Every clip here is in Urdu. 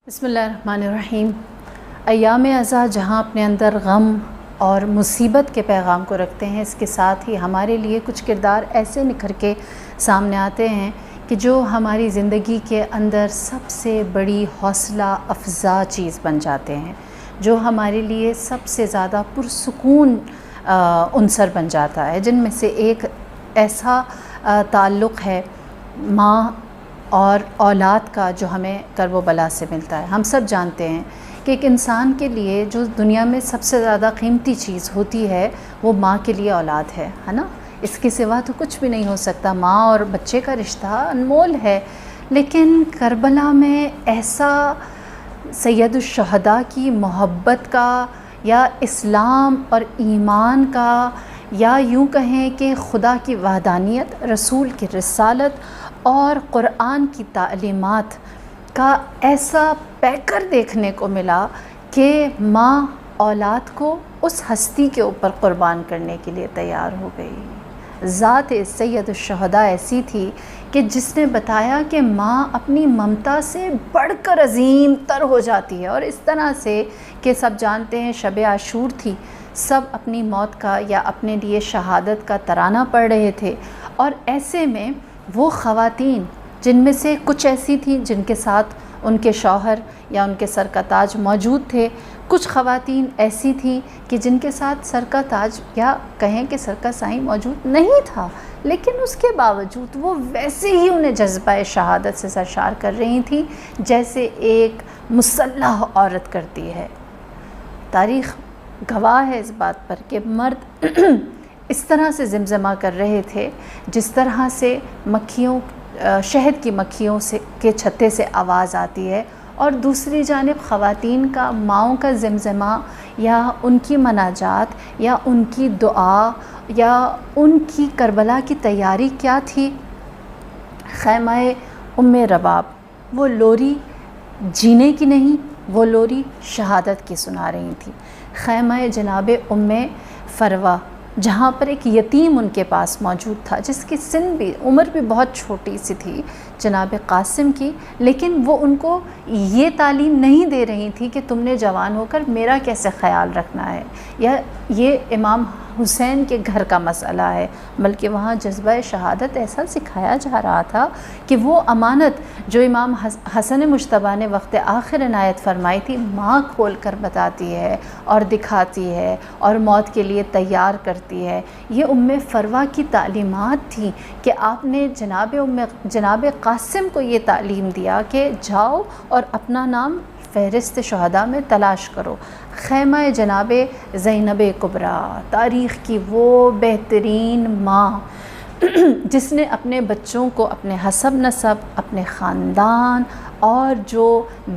بسم اللہ الرحمن الرحیم۔ ایام ازاں جہاں اپنے اندر غم اور مصیبت کے پیغام کو رکھتے ہیں، اس کے ساتھ ہی ہمارے لیے کچھ کردار ایسے نکھر کے سامنے آتے ہیں کہ جو ہماری زندگی کے اندر سب سے بڑی حوصلہ افزا چیز بن جاتے ہیں، جو ہمارے لیے سب سے زیادہ پرسکون عنصر بن جاتا ہے، جن میں سے ایک ایسا تعلق ہے ماں اور اولاد کا جو ہمیں کرب و بلا سے ملتا ہے۔ ہم سب جانتے ہیں کہ ایک انسان کے لیے جو دنیا میں سب سے زیادہ قیمتی چیز ہوتی ہے وہ ماں کے لیے اولاد ہے نا۔ اس کے سوا تو کچھ بھی نہیں ہو سکتا۔ ماں اور بچے کا رشتہ انمول ہے، لیکن کربلا میں ایسا سید الشہداء کی محبت کا یا اسلام اور ایمان کا یا یوں کہیں کہ خدا کی وحدانیت، رسول کی رسالت اور قرآن کی تعلیمات کا ایسا پیکر دیکھنے کو ملا کہ ماں اولاد کو اس ہستی کے اوپر قربان کرنے کے لیے تیار ہو گئی۔ ذات سید الشہداء ایسی تھی کہ جس نے بتایا کہ ماں اپنی ممتا سے بڑھ کر عظیم تر ہو جاتی ہے، اور اس طرح سے کہ سب جانتے ہیں شب عاشور تھی، سب اپنی موت کا یا اپنے لیے شہادت کا ترانہ پڑھ رہے تھے، اور ایسے میں وہ خواتین جن میں سے کچھ ایسی تھیں جن کے ساتھ ان کے شوہر یا ان کے سر کا تاج موجود تھے، کچھ خواتین ایسی تھیں کہ جن کے ساتھ سر کا تاج یا کہیں کہ سر کا سائیں موجود نہیں تھا، لیکن اس کے باوجود وہ ویسے ہی انہیں جذبہ شہادت سے سرشار کر رہی تھیں جیسے ایک مسلح عورت کرتی ہے۔ تاریخ گواہ ہے اس بات پر کہ مرد اس طرح سے زمزمہ کر رہے تھے جس طرح سے مکھیوں شہد کی مکھیوں کے چھتے سے آواز آتی ہے، اور دوسری جانب خواتین کا ماؤں کا زمزمہ یا ان کی مناجات یا ان کی دعا یا ان کی کربلا کی تیاری کیا تھی؟ خیمہ ام رباب، وہ لوری جینے کی نہیں، وہ لوری شہادت کی سنا رہی تھی۔ خیمہ جناب ام فروہ، جہاں پر ایک یتیم ان کے پاس موجود تھا جس کی سن بھی عمر بھی بہت چھوٹی سی تھی جناب قاسم کی، لیکن وہ ان کو یہ تعلیم نہیں دے رہی تھی کہ تم نے جوان ہو کر میرا کیسے خیال رکھنا ہے یا یہ امام حسین کے گھر کا مسئلہ ہے، بلکہ وہاں جذبہ شہادت ایسا سکھایا جا رہا تھا کہ وہ امانت جو امام حسن مجتبیٰ نے وقت آخر عنایت فرمائی تھی، ماں کھول کر بتاتی ہے اور دکھاتی ہے اور موت کے لیے تیار کرتی ہے۔ یہ ام فروہ کی تعلیمات تھی کہ آپ نے جناب قاسم کو یہ تعلیم دیا کہ جاؤ اور اپنا نام فہرست شہداء میں تلاش کرو۔ خیمہ جناب زینب کبریٰ، تاریخ کی وہ بہترین ماں جس نے اپنے بچوں کو اپنے حسب نسب، اپنے خاندان اور جو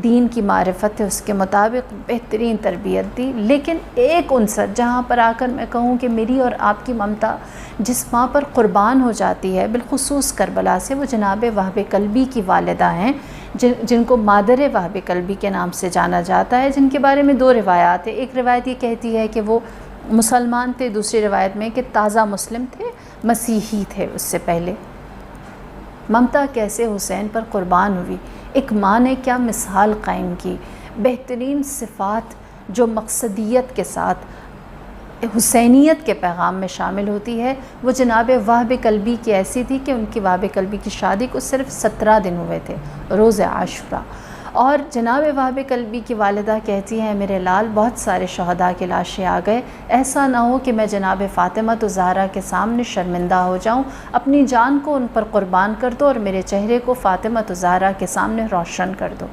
دین کی معرفت ہے اس کے مطابق بہترین تربیت دی، لیکن ایک عنصر جہاں پر آ کر میں کہوں کہ میری اور آپ کی ممتا جس ماں پر قربان ہو جاتی ہے بالخصوص کربلا سے، وہ جناب وہب کلبی کی والدہ ہیں، جن کو مادر وہب کلبی کے نام سے جانا جاتا ہے، جن کے بارے میں دو روایات ہیں۔ ایک روایت یہ کہتی ہے کہ وہ مسلمان تھے، دوسری روایت میں کہ تازہ مسلم تھے، مسیحی تھے اس سے پہلے۔ ممتا کیسے حسین پر قربان ہوئی، ایک ماں نے کیا مثال قائم کی، بہترین صفات جو مقصدیت کے ساتھ حسینیت کے پیغام میں شامل ہوتی ہے، وہ جناب وہب کلبی کی ایسی تھی کہ ان کی وہب کلبی کی شادی کو صرف 17 دن ہوئے تھے، روز عاشورہ، اور جناب وہب کلبی کی والدہ کہتی ہیں میرے لال بہت سارے شہداء کی لاشیں آ گئے، ایسا نہ ہو کہ میں جناب فاطمہ الزہرا کے سامنے شرمندہ ہو جاؤں، اپنی جان کو ان پر قربان کر دو اور میرے چہرے کو فاطمہ الزہرا کے سامنے روشن کر دو۔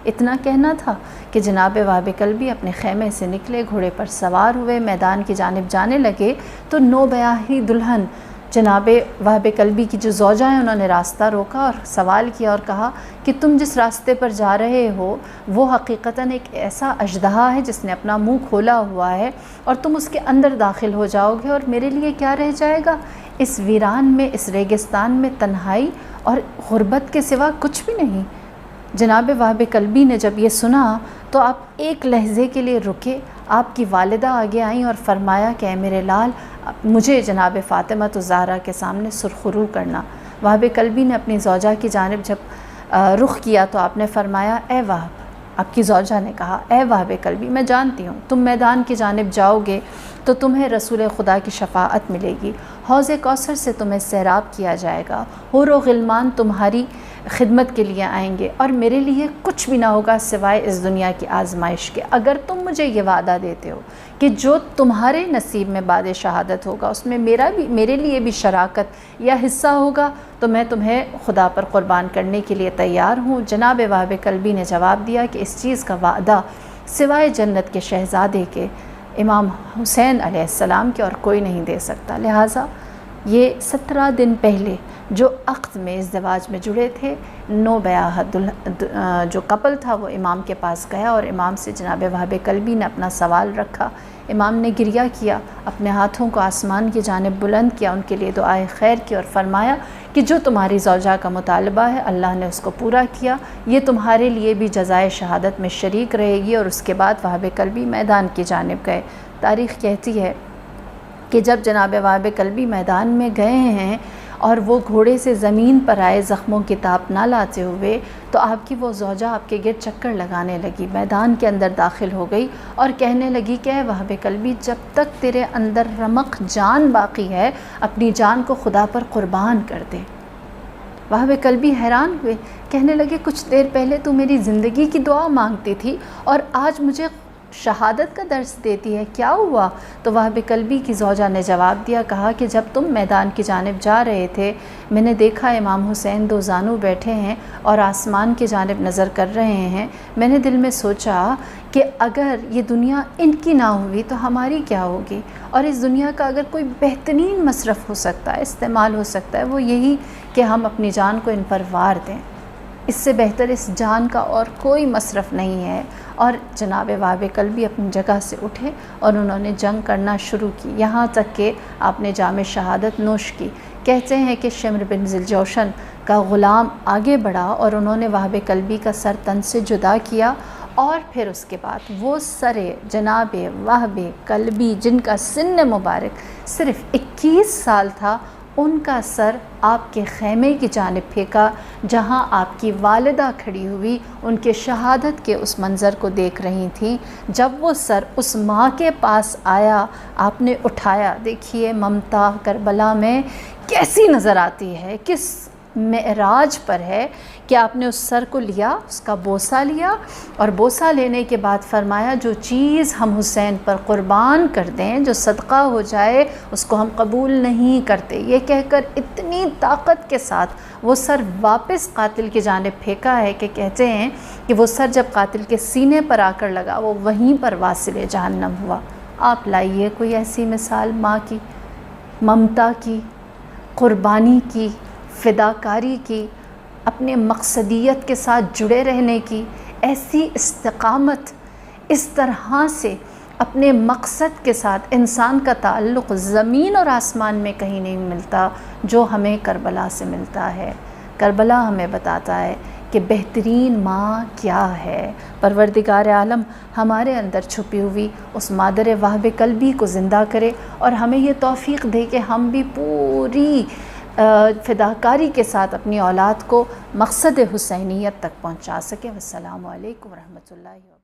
اتنا کہنا تھا کہ جناب وہب کلبی اپنے خیمے سے نکلے، گھوڑے پر سوار ہوئے، میدان کی جانب جانے لگے تو نوبیاہی دلہن جناب وہب کلبی کی جو زوجہ ہیں انہوں نے راستہ روکا اور سوال کیا اور کہا کہ تم جس راستے پر جا رہے ہو وہ حقیقتاً ایک ایسا اژدہا ہے جس نے اپنا منہ کھولا ہوا ہے، اور تم اس کے اندر داخل ہو جاؤ گے اور میرے لیے کیا رہ جائے گا اس ویران میں، اس ریگستان میں؟ تنہائی اور غربت کے سوا کچھ بھی نہیں۔ جناب وہب کلبی نے جب یہ سنا تو آپ ایک لحظے کے لیے رکے، آپ کی والدہ آگے آئیں اور فرمایا کہ اے میرے لال مجھے جناب فاطمہ الزہرا کے سامنے سرخرو کرنا۔ وہب کلبی نے اپنی زوجہ کی جانب جب رخ کیا تو آپ نے فرمایا اے وہب آپ کی زوجہ نے کہا اے وہب قلبی میں جانتی ہوں تم میدان کی جانب جاؤ گے تو تمہیں رسول خدا کی شفاعت ملے گی، حوض کوثر سے تمہیں سیراب کیا جائے گا، حور و غلمان تمہاری خدمت کے لیے آئیں گے اور میرے لیے کچھ بھی نہ ہوگا سوائے اس دنیا کی آزمائش کے۔ اگر تم مجھے یہ وعدہ دیتے ہو کہ جو تمہارے نصیب میں بعد شہادت ہوگا اس میں میرے لیے بھی شراکت یا حصہ ہوگا تو میں تمہیں خدا پر قربان کرنے کے لیے تیار ہوں۔ جناب وہب قلبی نے جواب دیا کہ اس چیز کا وعدہ سوائے جنت کے شہزادے کے امام حسین علیہ السلام کے اور کوئی نہیں دے سکتا، لہٰذا یہ 17 دن پہلے جو عقد میں ازدواج میں جڑے تھے، نو بیاہ جو کپل تھا وہ امام کے پاس گیا اور امام سے جناب وہب قلبی نے اپنا سوال رکھا۔ امام نے گریہ کیا، اپنے ہاتھوں کو آسمان کی جانب بلند کیا، ان کے لیے دعائے خیر کی اور فرمایا کہ جو تمہاری زوجہ کا مطالبہ ہے اللہ نے اس کو پورا کیا، یہ تمہارے لیے بھی جزائے شہادت میں شریک رہے گی۔ اور اس کے بعد وہب قلبی میدان کی جانب گئے۔ تاریخ کہتی ہے کہ جب جناب وہب قلبی میدان میں گئے ہیں اور وہ گھوڑے سے زمین پر آئے زخموں کی تاب نہ لاتے ہوئے تو آپ کی وہ زوجہ آپ کے گرد چکر لگانے لگی، میدان کے اندر داخل ہو گئی اور کہنے لگی کہ اے وہب قلبی جب تک تیرے اندر رمق جان باقی ہے اپنی جان کو خدا پر قربان کر دے۔ وہب قلبی حیران ہوئے، کہنے لگے کچھ دیر پہلے تو میری زندگی کی دعا مانگتی تھی اور آج مجھے شہادت کا درس دیتی ہے، کیا ہوا؟ تو وہب قلبی کی زوجہ نے جواب دیا، کہا کہ جب تم میدان کی جانب جا رہے تھے میں نے دیکھا امام حسین دو زانو بیٹھے ہیں اور آسمان کی جانب نظر کر رہے ہیں، میں نے دل میں سوچا کہ اگر یہ دنیا ان کی نہ ہوئی تو ہماری کیا ہوگی، اور اس دنیا کا اگر کوئی بہترین مصرف ہو سکتا ہے، استعمال ہو سکتا ہے، وہ یہی کہ ہم اپنی جان کو ان پر وار دیں، اس سے بہتر اس جان کا اور کوئی مصرف نہیں ہے۔ اور جناب وہب قلبی اپنی جگہ سے اٹھے اور انہوں نے جنگ کرنا شروع کی، یہاں تک کہ آپ نے جام شہادت نوش کی۔ کہتے ہیں کہ شمر بن ذوالجوشن کا غلام آگے بڑھا اور انہوں نے وہب قلبی کا سر تن سے جدا کیا، اور پھر اس کے بعد وہ سر جناب وہب قلبی جن کا سن مبارک صرف 21 سال تھا، ان کا سر آپ کے خیمے کی جانب پھینکا جہاں آپ کی والدہ کھڑی ہوئی ان کے شہادت کے اس منظر کو دیکھ رہی تھیں۔ جب وہ سر اس ماں کے پاس آیا آپ نے اٹھایا، دیکھیے ممتا کربلا میں کیسی نظر آتی ہے، کس معراج پر ہے کہ آپ نے اس سر کو لیا، اس کا بوسہ لیا، اور بوسہ لینے کے بعد فرمایا جو چیز ہم حسین پر قربان کر دیں، جو صدقہ ہو جائے اس کو ہم قبول نہیں کرتے۔ یہ کہہ کر اتنی طاقت کے ساتھ وہ سر واپس قاتل کی جانب پھینکا ہے کہ کہتے ہیں کہ وہ سر جب قاتل کے سینے پر آ کر لگا وہ وہیں پر واصل جہنم ہوا۔ آپ لائیے کوئی ایسی مثال ماں کی، ممتا کی، قربانی کی، فداکاری کی، اپنے مقصدیت کے ساتھ جڑے رہنے کی، ایسی استقامت، اس طرح سے اپنے مقصد کے ساتھ انسان کا تعلق زمین اور آسمان میں کہیں نہیں ملتا جو ہمیں کربلا سے ملتا ہے۔ کربلا ہمیں بتاتا ہے کہ بہترین ماں کیا ہے۔ پروردگار عالم ہمارے اندر چھپی ہوئی اس مادر وہب قلبی کو زندہ کرے اور ہمیں یہ توفیق دے کہ ہم بھی پوری فداکاری کے ساتھ اپنی اولاد کو مقصد حسینیت تک پہنچا سکیں۔ والسلام علیکم ورحمۃ اللہ وبرکاتہ۔